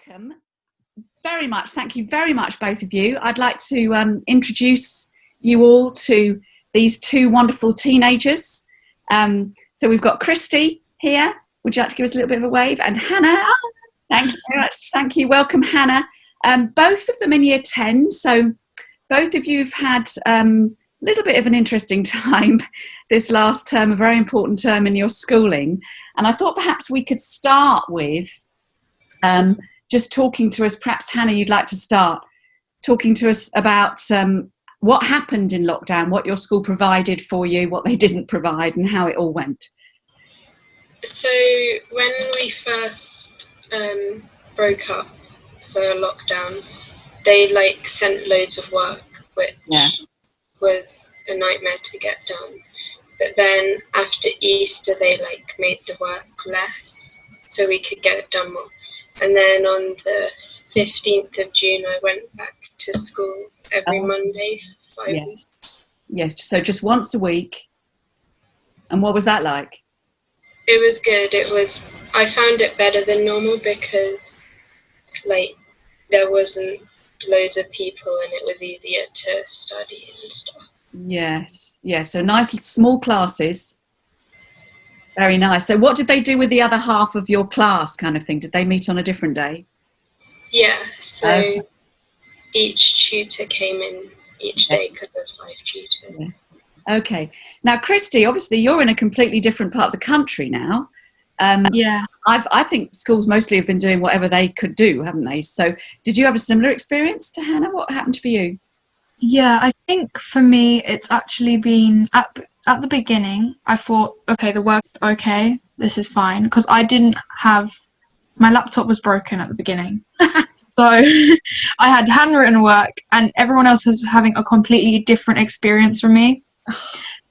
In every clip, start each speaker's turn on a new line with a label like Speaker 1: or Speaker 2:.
Speaker 1: Welcome very much. Thank you very much, both of you. I'd like to introduce you all to these two wonderful teenagers. So we've got Christie here. Would you like to give us a little bit of a wave? And Hannah. Thank you very much. Thank you. Welcome, Hannah. Both of them in year 10. So both of you have had a little bit of an interesting time this last term, a very important term in your schooling. And I thought perhaps we could start with just talking to us. Perhaps, Hannah, you'd like to start talking to us about what happened in lockdown, what your school provided for you, what they didn't provide, and how it all went.
Speaker 2: So when we first broke up for lockdown, they sent loads of work, which was a nightmare to get done. But then after Easter, they made the work less so we could get it done more. And then on the 15th of June, I went back to school every Monday for 5 weeks.
Speaker 1: Yes, so just once a week. And what was that like?
Speaker 2: It was good. I found it better than normal because there wasn't loads of people and it was easier to study and stuff.
Speaker 1: Yes, so nice small classes. Very nice. So what did they do with the other half of your class kind of thing? Did they meet on a different day?
Speaker 2: Yeah, so each tutor came in each day because there's 5 tutors.
Speaker 1: Yeah. Okay. Now, Christie, obviously you're in a completely different part of the country now. I think schools mostly have been doing whatever they could do, haven't they? So did you have a similar experience to Hannah? What happened for you?
Speaker 3: Yeah, I think for me it's actually been at the beginning I thought, okay, the work's okay, this is fine, because my laptop was broken at the beginning. So I had handwritten work and everyone else was having a completely different experience from me.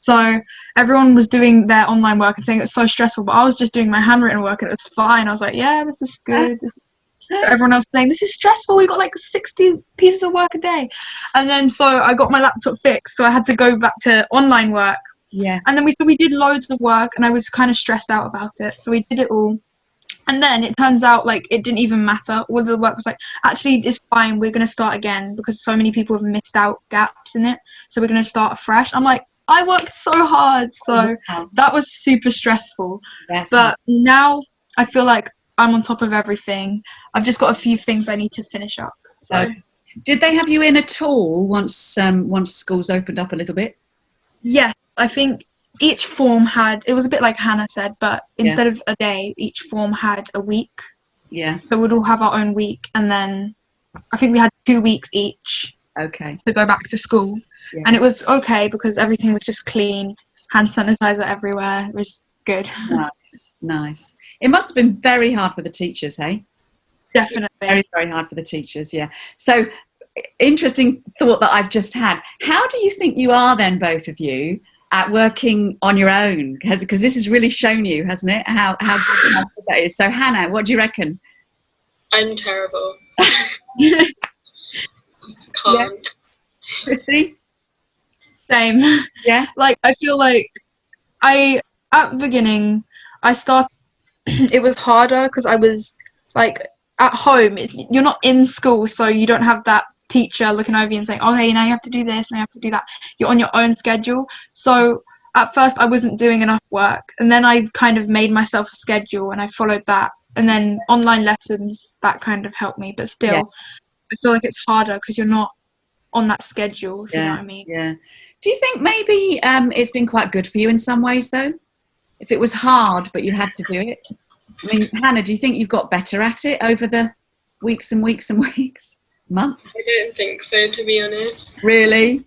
Speaker 3: So everyone was doing their online work and saying it was so stressful, but I was just doing my handwritten work and it was fine. I was like, yeah, this is good. Everyone else saying this is stressful, we got 60 pieces of work a day. And then so I got my laptop fixed, so I had to go back to online work. And then we did loads of work and I was kind of stressed out about it, so we did it all. And then it turns out it didn't even matter. All the work was actually it's fine, we're going to start again because so many people have missed out gaps in it, so we're going to start afresh. I'm like, I worked so hard, so that was super stressful. But now I feel like I'm on top of everything. I've just got a few things I need to finish up. So
Speaker 1: did they have you in at all once schools opened up a little bit?
Speaker 3: Yes, I think each form it was a bit like Hannah said, but instead of a day, each form had a week.
Speaker 1: Yeah.
Speaker 3: So we'd all have our own week, and then I think we had 2 weeks each.
Speaker 1: Okay.
Speaker 3: To go back to school. Yeah. And it was okay because everything was just cleaned, hand sanitizer everywhere. It was good.
Speaker 1: Nice. It must have been very hard for the teachers, hey?
Speaker 3: Definitely.
Speaker 1: Very, very hard for the teachers, yeah. So, interesting thought that I've just had. How do you think you are then, both of you, at working on your own? Because this has really shown you, hasn't it, how good that is. So, Hannah, what do you reckon?
Speaker 2: I'm terrible. Just can't.
Speaker 1: Yeah. Christie?
Speaker 3: Same.
Speaker 1: Yeah.
Speaker 3: I feel like at the beginning, it was harder because I was at home. You're not in school, so you don't have that teacher looking over you and saying, okay, now you have to do this, now you have to do that. You're on your own schedule. So at first I wasn't doing enough work, and then I kind of made myself a schedule and I followed that. And then online lessons, that kind of helped me. But still, I feel like it's harder because you're not on that schedule, if you know what I mean.
Speaker 1: Yeah. Do you think maybe it's been quite good for you in some ways, though? If it was hard, but you had to do it? I mean, Hannah, do you think you've got better at it over the weeks and weeks and weeks? Months?
Speaker 2: I don't think so, to be honest.
Speaker 1: Really?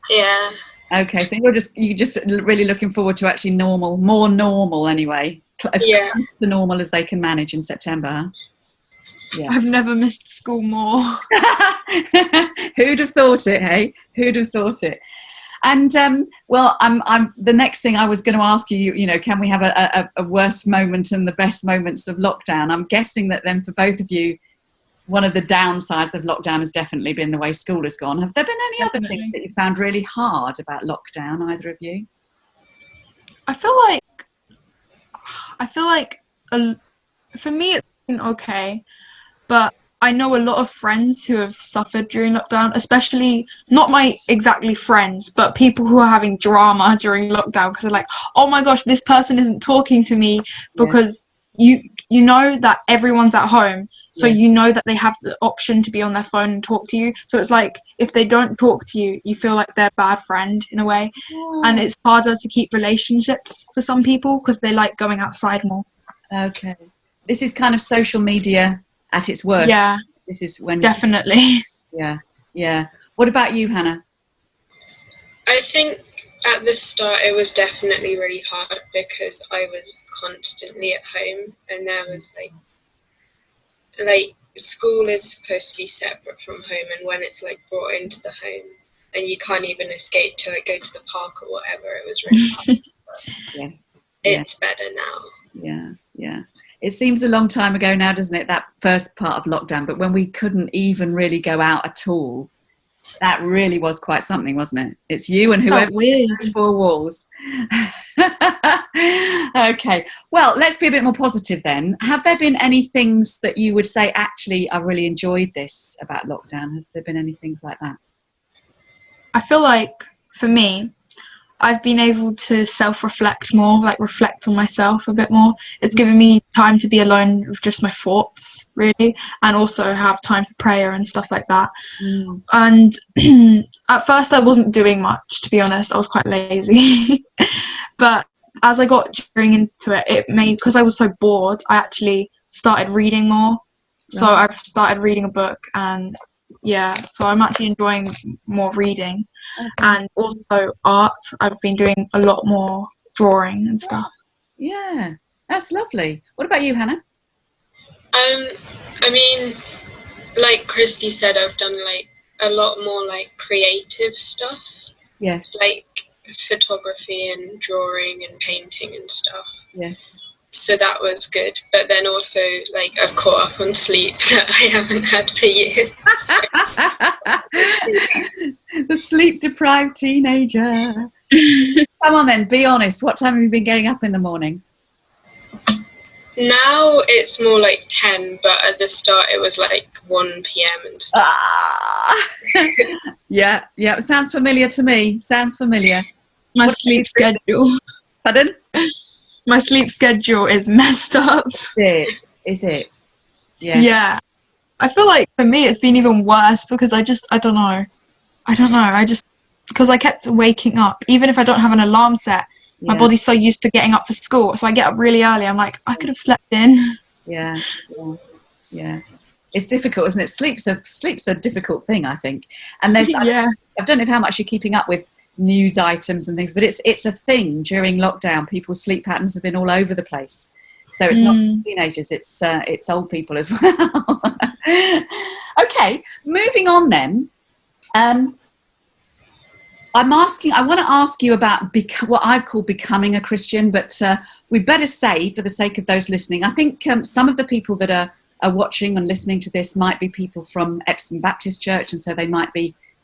Speaker 2: Yeah.
Speaker 1: Okay, so you're just really looking forward to actually more normal anyway. As close to normal as they can manage in September, huh? Yeah.
Speaker 3: I've never missed school more.
Speaker 1: Who'd have thought it, hey? Who'd have thought it? And I'm the next thing I was going to ask you, can we have a worst moment and the best moments of lockdown? I'm guessing that then for both of you, one of the downsides of lockdown has definitely been the way school has gone. Have there been any other things that you found really hard about lockdown, either of you?
Speaker 3: I feel like for me it's been okay, but I know a lot of friends who have suffered during lockdown, especially not my exactly friends, but people who are having drama during lockdown because they're like, oh my gosh, this person isn't talking to me, because you know that everyone's at home, so you know that they have the option to be on their phone and talk to you. So it's like if they don't talk to you, you feel like they're a bad friend in a way. And it's harder to keep relationships for some people because they like going outside more.
Speaker 1: Okay. This is kind of social media at its worst.
Speaker 3: Yeah.
Speaker 1: This is when...
Speaker 3: Definitely.
Speaker 1: Yeah, yeah. What about you, Hannah?
Speaker 2: I think at the start it was definitely really hard because I was constantly at home, and there was like school is supposed to be separate from home, and when it's like brought into the home and you can't even escape to like go to the park or whatever, it was really hard.
Speaker 1: Yeah.
Speaker 2: It's better now.
Speaker 1: Yeah, yeah. It seems a long time ago now, doesn't it, that first part of lockdown, but when we couldn't even really go out at all, that really was quite something, wasn't it? It's you and whoever in four walls. Okay, well, let's be a bit more positive then. Have there been any things that you would say, actually, I really enjoyed this about lockdown? Have there been any things like that?
Speaker 3: I feel like, for me, I've been able to self-reflect more, like reflect on myself a bit more. It's given me time to be alone with just my thoughts, really, and also have time for prayer and stuff like that. And at first I wasn't doing much, to be honest. I was quite lazy. But as I got into it made, because I was so bored, I actually started reading more. So I've started reading a book, and so I'm actually enjoying more reading. And also art. I've been doing a lot more drawing and stuff.
Speaker 1: Yeah, that's lovely. What about you, Hannah?
Speaker 2: I mean, like Christie said, I've done like a lot more like creative stuff.
Speaker 1: Yes.
Speaker 2: Like photography and drawing and painting and stuff.
Speaker 1: Yes.
Speaker 2: So that was good. But then also, like, I've caught up on sleep that I haven't had for years.
Speaker 1: The sleep-deprived teenager. Come on then, be honest. What time have you been getting up in the morning?
Speaker 2: Now it's more like 10, but at the start it was like 1 p.m. and stuff.
Speaker 1: Yeah, sounds familiar to me. Sounds familiar.
Speaker 3: My sleep schedule.
Speaker 1: Pardon?
Speaker 3: My sleep schedule is messed up.
Speaker 1: Is it? Yeah.
Speaker 3: Yeah. I feel like for me it's been even worse because I don't know. Because I kept waking up, even if I don't have an alarm set, my body's so used to getting up for school. So I get up really early. I'm like, I could have slept in.
Speaker 1: Yeah. It's difficult, isn't it? Sleep's a difficult thing, I think. And there's, I don't know how much you're keeping up with news items and things, but it's a thing during lockdown. People's sleep patterns have been all over the place. So it's not teenagers, it's old people as well. Okay, moving on then. I want to ask you about what I've called becoming a Christian, but we'd better say, for the sake of those listening, I think some of the people that are watching and listening to this might be people from Epsom Baptist Church, and so they might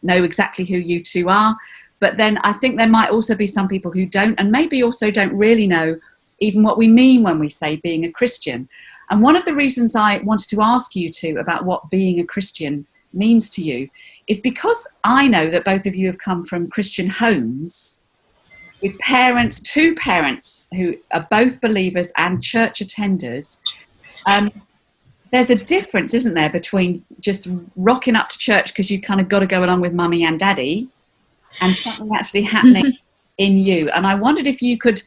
Speaker 1: know exactly who you two are. But then I think there might also be some people who don't, and maybe also don't really know even what we mean when we say being a Christian. And one of the reasons I wanted to ask you two about what being a Christian means to you is because I know that both of you have come from Christian homes with two parents who are both believers and church attenders. There's a difference, isn't there, between just rocking up to church because you kind of got to go along with mummy and daddy, and something actually happening in you. And I wondered if you could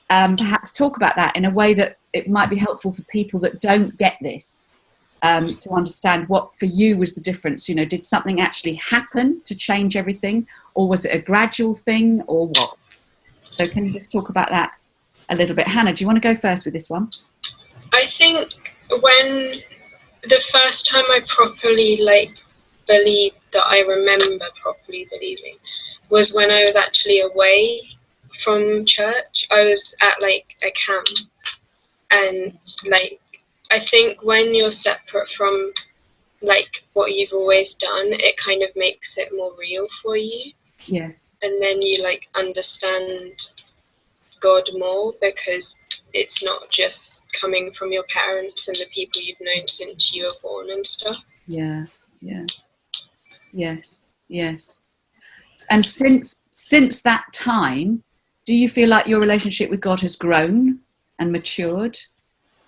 Speaker 1: perhaps talk about that in a way that it might be helpful for people that don't get this, to understand what for you was the difference. You know, did something actually happen to change everything, or was it a gradual thing, or what? So can you just talk about that a little bit? Hannah, do you want to go first with this one?
Speaker 2: I think when the first time I properly believed that I remember properly believing was when I was actually away from church. I was at a camp, and I think when you're separate from what you've always done, it kind of makes it more real for you.
Speaker 1: Yes. And
Speaker 2: then you understand God more, because it's not just coming from your parents and the people you've known since you were born and stuff.
Speaker 1: Yeah, yeah, yes, yes. And since that time, do you feel like your relationship with God has grown and matured?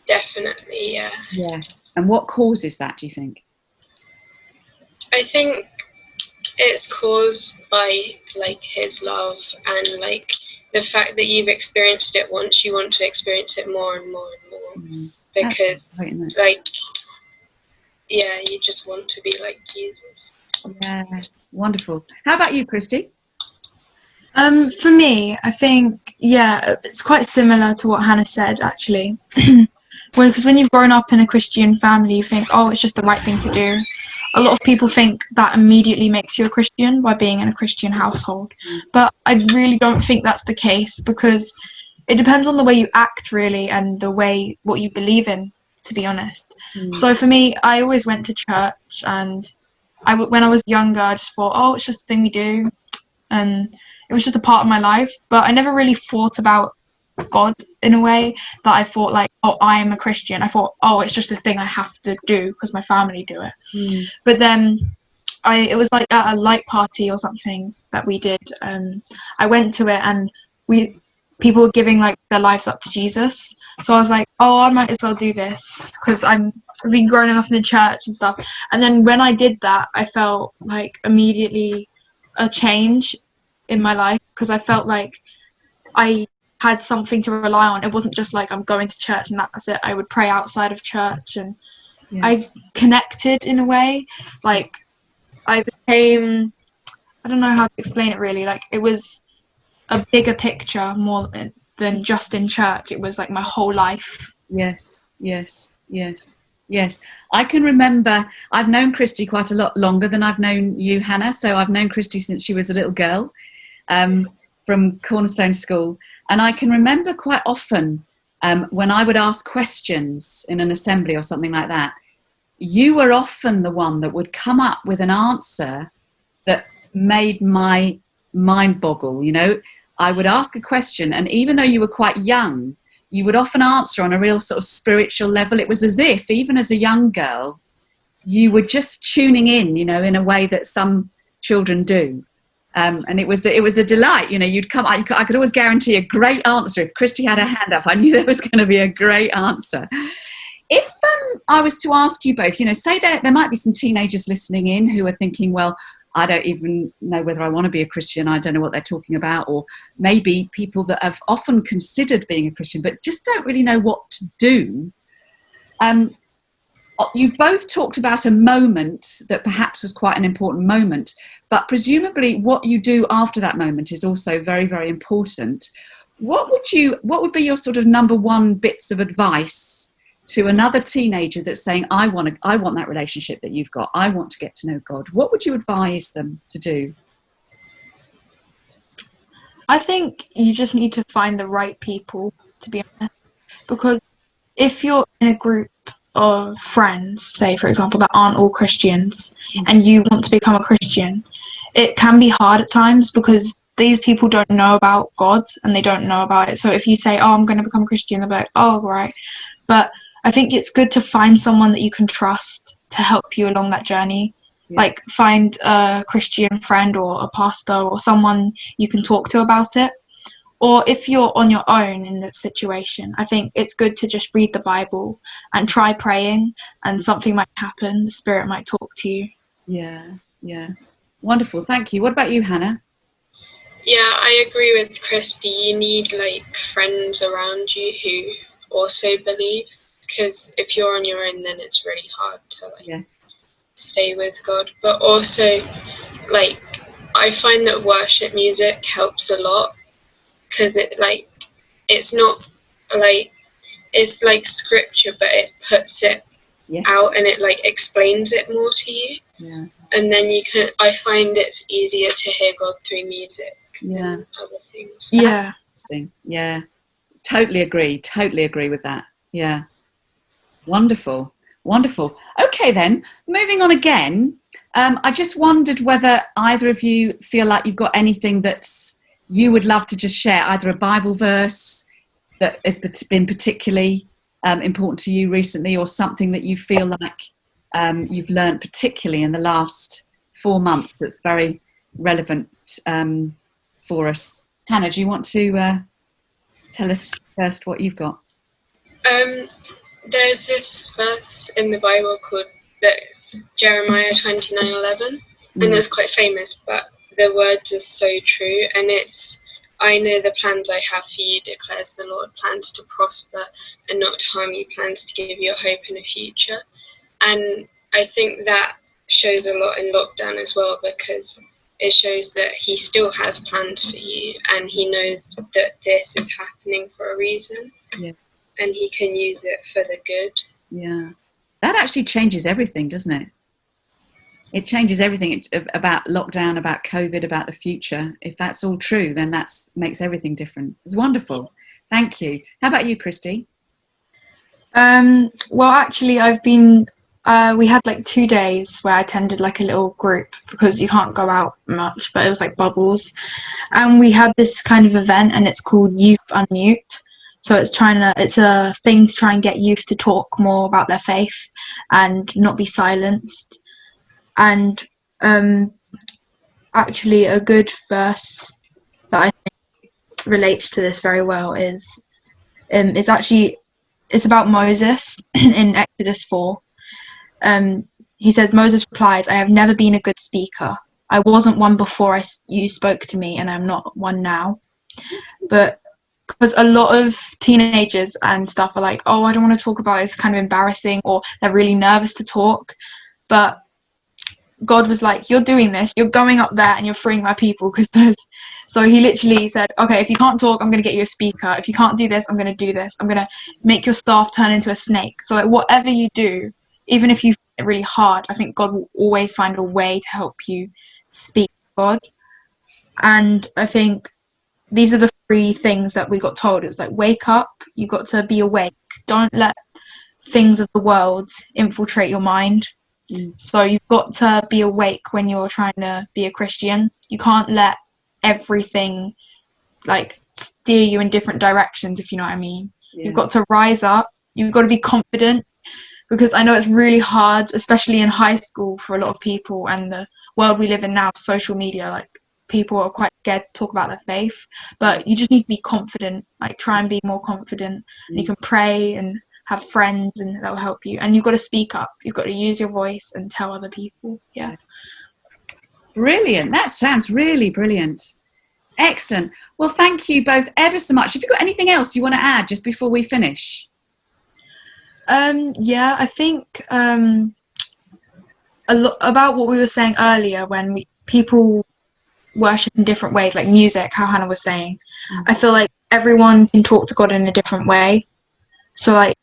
Speaker 2: Definitely, yeah.
Speaker 1: Yes. And what causes that, do you think?
Speaker 2: I think it's caused by like his love and like the fact that you've experienced it once, you want to experience it more and more and more. Because
Speaker 1: right,
Speaker 2: like, yeah, you just want to be like Jesus.
Speaker 1: Yeah, wonderful. How about you, Christie?
Speaker 3: For me, I think, yeah, it's quite similar to what Hannah said, actually. Because when you've grown up in a Christian family, you think, oh, it's just the right thing to do. A lot of people think that immediately makes you a Christian by being in a Christian household. But I really don't think that's the case, because it depends on the way you act, really, and the way what you believe in, to be honest. So for me, I always went to church, and when I was younger, I just thought, oh, it's just a thing we do. And it was just a part of my life, but I never really thought about God in a way that I thought like, oh, I am a Christian. I thought, oh, it's just a thing I have to do because my family do it. But then it was like at a light party or something that we did. I went to it, and people were giving like their lives up to Jesus. So I was like, oh, I might as well do this because I've been growing up in the church and stuff. And then when I did that, I felt like immediately a change in my life, because I felt like I had something to rely on. It wasn't just like I'm going to church and that's it. I would pray outside of church, and I connected in a way. Like I became, I don't know how to explain it really. Like it was a bigger picture more than just in church. It was like my whole life.
Speaker 1: Yes, yes, yes, yes. I can remember, I've known Christie quite a lot longer than I've known you, Hannah. So I've known Christie since she was a little girl, from Cornerstone School. And I can remember quite often when I would ask questions in an assembly or something like that, you were often the one that would come up with an answer that made my mind boggle. You know, I would ask a question, and even though you were quite young, you would often answer on a real sort of spiritual level. It was as if, even as a young girl, you were just tuning in, you know, in a way that some children do. And it was a delight. You know, you'd come, I could always guarantee a great answer. If Christie had her hand up, I knew there was going to be a great answer. If I was to ask you both, you know, say there might be some teenagers listening in who are thinking, well, I don't even know whether I want to be a Christian. I don't know what they're talking about. Or maybe people that have often considered being a Christian but just don't really know what to do. You've both talked about a moment that perhaps was quite an important moment, but presumably what you do after that moment is also very, very important. What would be your sort of number one bits of advice to another teenager that's saying, I want that relationship that you've got, I want to get to know God? What would you advise them to do?
Speaker 3: I think you just need to find the right people, to be honest, because if you're in a group of friends, say for example, that aren't all Christians, and you want to become a Christian, it can be hard at times because these people don't know about God and they don't know about it. So if you say, oh, I'm going to become a Christian, they'll be like, oh, right. But I think it's good to find someone that you can trust to help you along that journey. Like find a Christian friend or a pastor or someone you can talk to about it. Or if you're on your own in this situation, I think it's good to just read the Bible and try praying, and something might happen. The Spirit might talk to you.
Speaker 1: Yeah. Wonderful. Thank you. What about you, Hannah?
Speaker 2: Yeah, I agree with Christie. You need like friends around you who also believe, because if you're on your own, then it's really hard to like stay with God. But also, like, I find that worship music helps a lot, because it's not like, it's like scripture, but it puts it out and it like explains it more to you. And then I find it's easier to hear God through music than other things.
Speaker 1: Yeah, totally agree with that. Yeah, wonderful. Okay then, moving on again, I just wondered whether either of you feel like you've got anything that's you would love to just share, either a Bible verse that has been particularly important to you recently, or something that you feel like you've learned, particularly in the last 4 months, that's very relevant for us. Hannah, do you want to tell us first what you've got?
Speaker 2: There's this verse in the Bible called that's Jeremiah 29:11, and that's quite famous, but the words are so true, and it's, I know the plans I have for you, declares the Lord, plans to prosper and not to harm you, plans to give you a hope and a future. And I think that shows a lot in lockdown as well, because it shows that he still has plans for you, and he knows that this is happening for a reason.
Speaker 1: Yes.
Speaker 2: And he can use it for the good.
Speaker 1: Yeah. That actually changes everything, doesn't it? It changes everything about lockdown, about COVID, about the future. If that's all true, then that makes everything different. It's wonderful. Thank you. How about you, Christie?
Speaker 3: Well, actually, I've been, we had like 2 days where I attended like a little group, because you can't go out much, but it was like bubbles. And we had this kind of event, and it's called Youth Unmute. So it's a thing to try and get youth to talk more about their faith and not be silenced. And actually a good verse that I think relates to this very well is it's about Moses in Exodus 4. He says, Moses replied, I have never been a good speaker. I wasn't one before you spoke to me, and I'm not one now. But because a lot of teenagers and stuff are like, oh, I don't want to talk about it, it's kind of embarrassing, or they're really nervous to talk. But God was like, you're doing this, you're going up there and you're freeing my people. So he literally said, okay, if you can't talk, I'm going to get you a speaker. If you can't do this, I'm going to do this. I'm going to make your staff turn into a snake. So like, whatever you do, even if you find it really hard, I think God will always find a way to help you speak to God. And I think these are the 3 things that we got told. It was like, wake up, you got to be awake. Don't let things of the world infiltrate your mind. So you've got to be awake when you're trying to be a Christian. You can't let everything like steer you in different directions, if you know what I mean. Yeah. You've got to rise up. You've got to be confident, because I know it's really hard, especially in high school, for a lot of people, and the world we live in now, social media, like people are quite scared to talk about their faith. But you just need to be confident, like try and be more confident. You can pray and have friends, and that will help you. And you've got to speak up. You've got to use your voice and tell other people. Yeah.
Speaker 1: Brilliant. That sounds really brilliant. Excellent. Well, thank you both ever so much. Have you got anything else you want to add just before we finish?
Speaker 3: Yeah, I think a lot about what we were saying earlier, when people worship in different ways, like music, how Hannah was saying. I feel like everyone can talk to God in a different way. So like,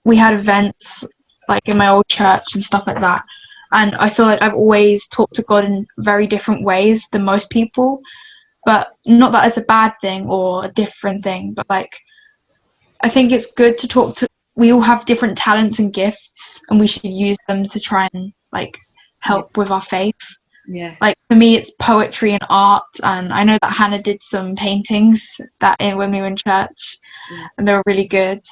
Speaker 3: we had events like in my old church and stuff like that, and I feel like I've always talked to God in very different ways than most people. But not that it's a bad thing or a different thing, but like, I think it's good to talk to, we all have different talents and gifts, and we should use them to try and like help with our faith.
Speaker 1: Yes.
Speaker 3: Like for me, it's poetry and art, and I know that Hannah did some paintings when we were in church, and they were really good.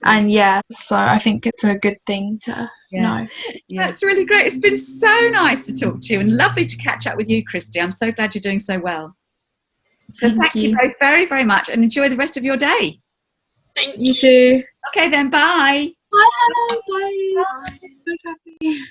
Speaker 3: And so I think it's a good thing to know.
Speaker 1: Yeah. That's really great. It's been so nice to talk to you, and lovely to catch up with you, Christie. I'm so glad you're doing so well. So thank you both very, very much, and enjoy the rest of your day.
Speaker 2: Thank you.
Speaker 3: You too.
Speaker 1: Okay then, bye.
Speaker 3: Bye. Bye. Bye, Cathy.